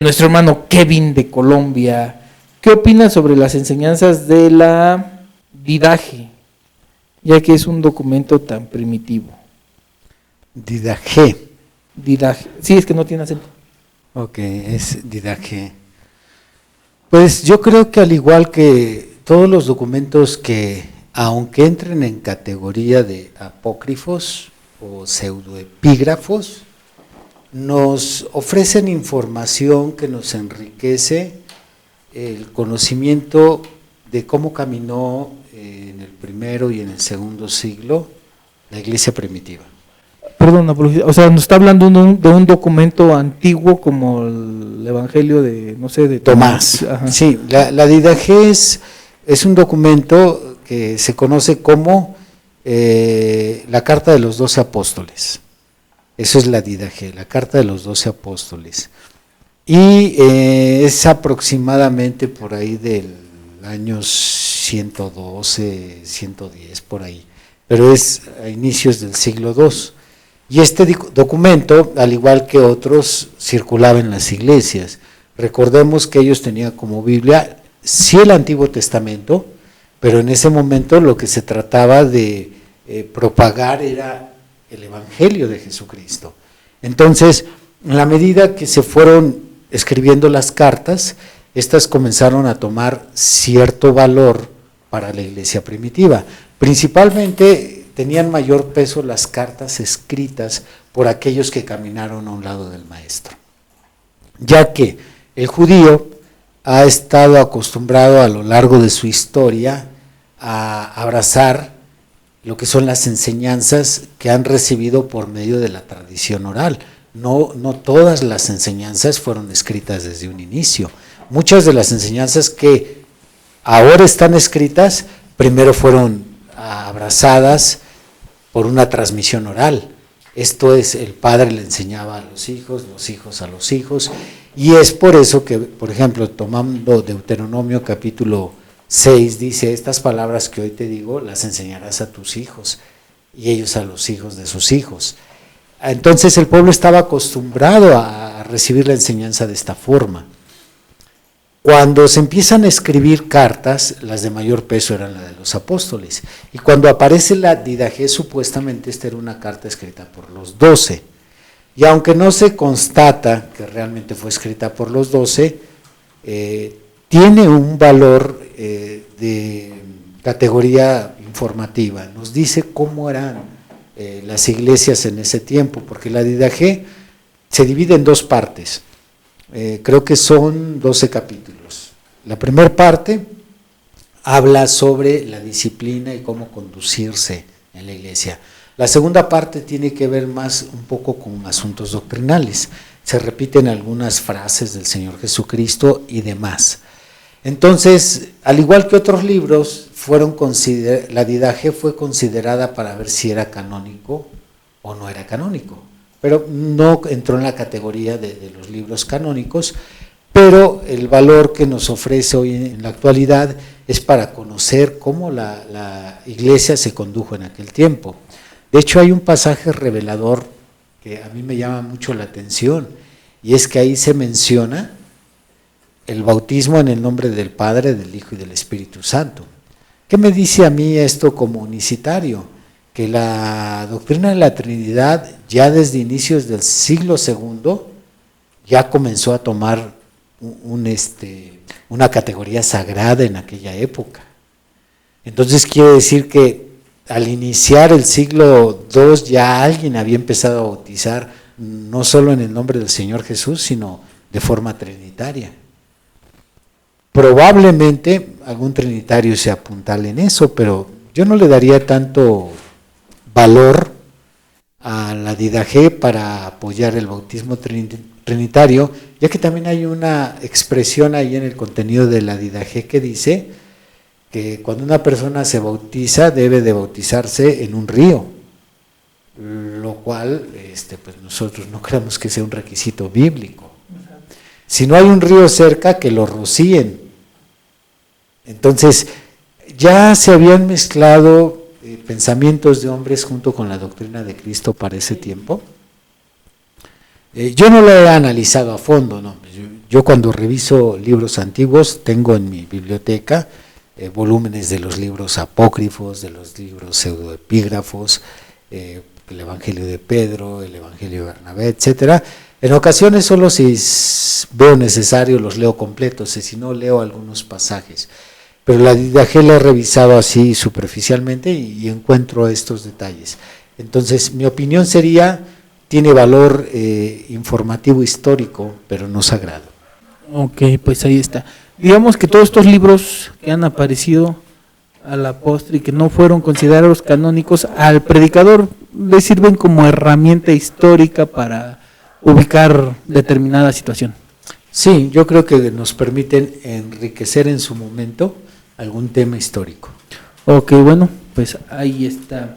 Nuestro hermano Kevin de Colombia, ¿qué opina sobre las enseñanzas de la Didache, ya que es un documento tan primitivo? Didache. Didache, sí, es que no tiene acento. Ok, es Didache. Pues yo creo que al igual que todos los documentos que, aunque entren en categoría de apócrifos o pseudoepígrafos, nos ofrecen información que nos enriquece el conocimiento de cómo caminó en el primero y en el segundo siglo la iglesia primitiva. Perdón, o sea, nos está hablando de un documento antiguo como el Evangelio de, no sé, de Tomás. Ajá. Sí, la Didache es un documento que se conoce como la Carta de los 12 Apóstoles. Eso es la Didache, la Carta de los 12 Apóstoles. Y es aproximadamente por ahí del año 112, 110, por ahí. Pero es a inicios del siglo II. Y este documento, al igual que otros, circulaba en las iglesias. Recordemos que ellos tenían como Biblia, sí, el Antiguo Testamento, pero en ese momento lo que se trataba de propagar era el Evangelio de Jesucristo. Entonces, en la medida que se fueron escribiendo las cartas, estas comenzaron a tomar cierto valor para la iglesia primitiva. Principalmente tenían mayor peso las cartas escritas por aquellos que caminaron a un lado del maestro, ya que el judío ha estado acostumbrado a lo largo de su historia a abrazar lo que son las enseñanzas que han recibido por medio de la tradición oral. No todas las enseñanzas fueron escritas desde un inicio. Muchas de las enseñanzas que ahora están escritas, primero fueron abrazadas por una transmisión oral. Esto es, el padre le enseñaba a los hijos a los hijos, y es por eso que, por ejemplo, tomando Deuteronomio capítulo 6, dice: estas palabras que hoy te digo las enseñarás a tus hijos, y ellos a los hijos de sus hijos. Entonces el pueblo estaba acostumbrado a recibir la enseñanza de esta forma. Cuando se empiezan a escribir cartas, las de mayor peso eran las de los apóstoles. Y cuando aparece la Didache, supuestamente esta era una carta escrita por los 12. Y aunque no se constata que realmente fue escrita por los 12, tiene un valor de categoría informativa. Nos dice cómo eran las iglesias en ese tiempo, porque la Didache se divide en dos partes. Creo que son 12 capítulos. La primera parte habla sobre la disciplina y cómo conducirse en la iglesia. La segunda parte tiene que ver más un poco con asuntos doctrinales. Se repiten algunas frases del Señor Jesucristo y demás. Entonces, al igual que otros libros, la Didache fue considerada para ver si era canónico o no era canónico, pero no entró en la categoría de los libros canónicos. Pero el valor que nos ofrece hoy en la actualidad es para conocer cómo la iglesia se condujo en aquel tiempo. De hecho, hay un pasaje revelador que a mí me llama mucho la atención, y es que ahí se menciona el bautismo en el nombre del Padre, del Hijo y del Espíritu Santo. ¿Qué me dice a mí esto como unicitario? Que la doctrina de la Trinidad ya desde inicios del siglo II ya comenzó a tomar una categoría sagrada en aquella época. Entonces quiere decir que al iniciar el siglo II ya alguien había empezado a bautizar no solo en el nombre del Señor Jesús, sino de forma trinitaria. Probablemente algún trinitario se apuntale en eso, pero yo no le daría tanto valor a la Didache para apoyar el bautismo trinitario, ya que también hay una expresión ahí en el contenido de la Didache que dice que cuando una persona se bautiza debe de bautizarse en un río, lo cual pues nosotros no creemos que sea un requisito bíblico. Si no hay un río cerca, que lo rocíen. Entonces ya se habían mezclado Pensamientos de hombres junto con la doctrina de Cristo para ese tiempo. Yo no lo he analizado a fondo, ¿no? Yo cuando reviso libros antiguos tengo en mi biblioteca volúmenes de los libros apócrifos, de los libros pseudoepígrafos, el Evangelio de Pedro, el Evangelio de Bernabé, etcétera. En ocasiones solo si veo necesario los leo completos, si no leo algunos pasajes. Pero la Didache la he revisado así superficialmente y encuentro estos detalles. Entonces, mi opinión sería, tiene valor informativo histórico, pero no sagrado. Ok, pues ahí está. Digamos que todos estos libros que han aparecido a la postre y que no fueron considerados canónicos, al predicador le sirven como herramienta histórica para ubicar determinada situación. Sí, yo creo que nos permiten enriquecer en su momento algún tema histórico. Ok, bueno, pues ahí está.